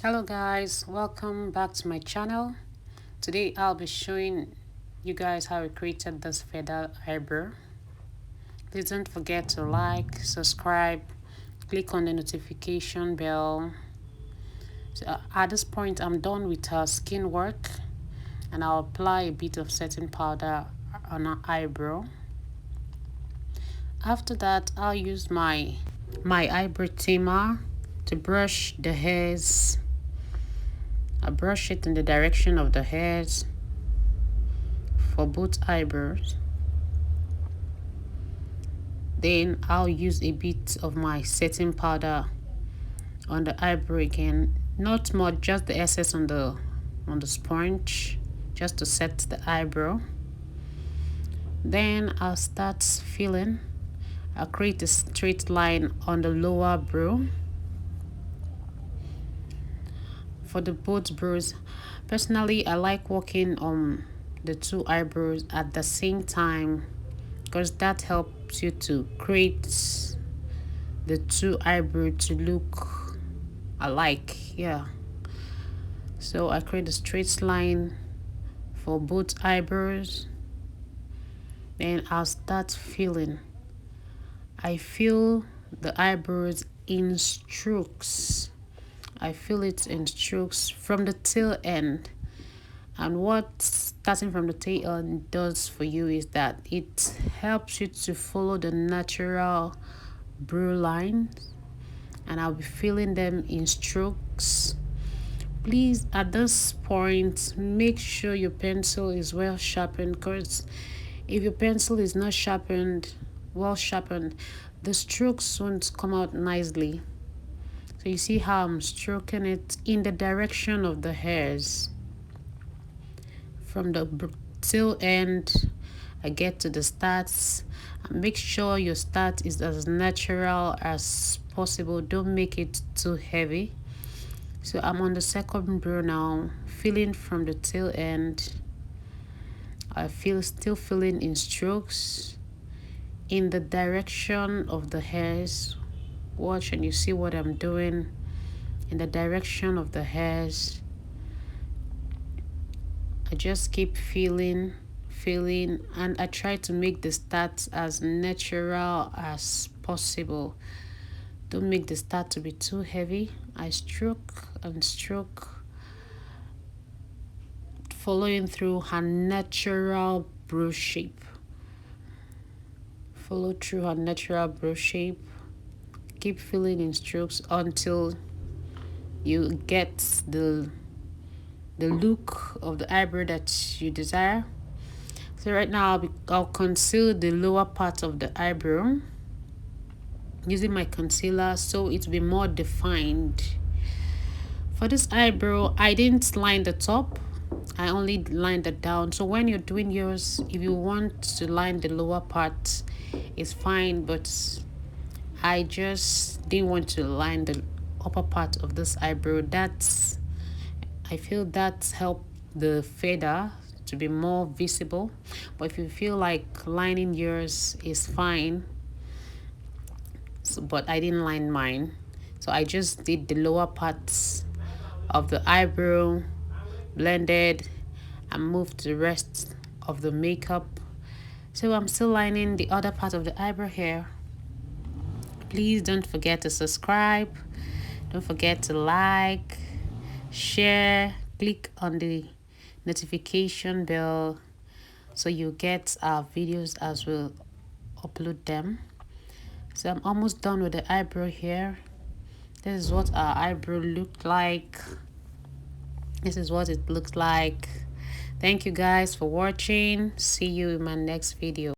Hello guys, welcome back to my channel. Today I'll be showing you guys how I created this feather eyebrow. Please don't forget to like, subscribe, click on the notification bell. So, at this point I'm done with skin work, and I'll apply a bit of setting powder on our eyebrow. After that I'll use my eyebrow trimmer to brush the hairs. I brush it in the direction of the hairs for both eyebrows. Then I'll use a bit of my setting powder on the eyebrow again. Not much, just the excess on the sponge, just to set the eyebrow. Then I'll start filling. I'll create a straight line on the lower brow. For the both brows, personally I like working on the two eyebrows at the same time, because that helps you to create the two eyebrows to look alike. So I create a straight line for both eyebrows. Then I'll start filling. I fill the eyebrows in strokes. I fill it in strokes from the tail end. And what starting from the tail end does for you is that it helps you to follow the natural brow lines, and I'll be filling them in strokes. Please, at this point, make sure your pencil is well sharpened, because if your pencil is not well sharpened, the strokes won't come out nicely. So you see how I'm stroking it in the direction of the hairs. From the tail end, I get to the starts. Make sure your start is as natural as possible. Don't make it too heavy. So I'm on the second brow now, filling from the tail end. I still filling in strokes in the direction of the hairs. Watch and you see what I'm doing in the direction of the hairs. I just keep filling, and I try to make the start as natural as possible. Don't make the start to be too heavy. I stroke and stroke, following through her natural brow shape. Follow through her natural brow shape. Keep filling in strokes until you get the look of the eyebrow that you desire. So right now I'll conceal the lower part of the eyebrow using my concealer so it will be more defined. For this eyebrow, I didn't line the top, I only lined it down. So when you're doing yours, if you want to line the lower part, it's fine, but I just didn't want to line the upper part of this eyebrow. I feel that helped the feather to be more visible. But if you feel like lining yours is fine, but I didn't line mine, so I just did the lower parts of the eyebrow, blended, and moved the rest of the makeup. So I'm still lining the other part of the eyebrow here. Please don't forget to subscribe, don't forget to like, share, click on the notification bell so you get our videos as we'll upload them. So I'm almost done with the eyebrow here. This is what our eyebrow looked like. This is what it looks like. Thank you guys for watching. See you in my next video.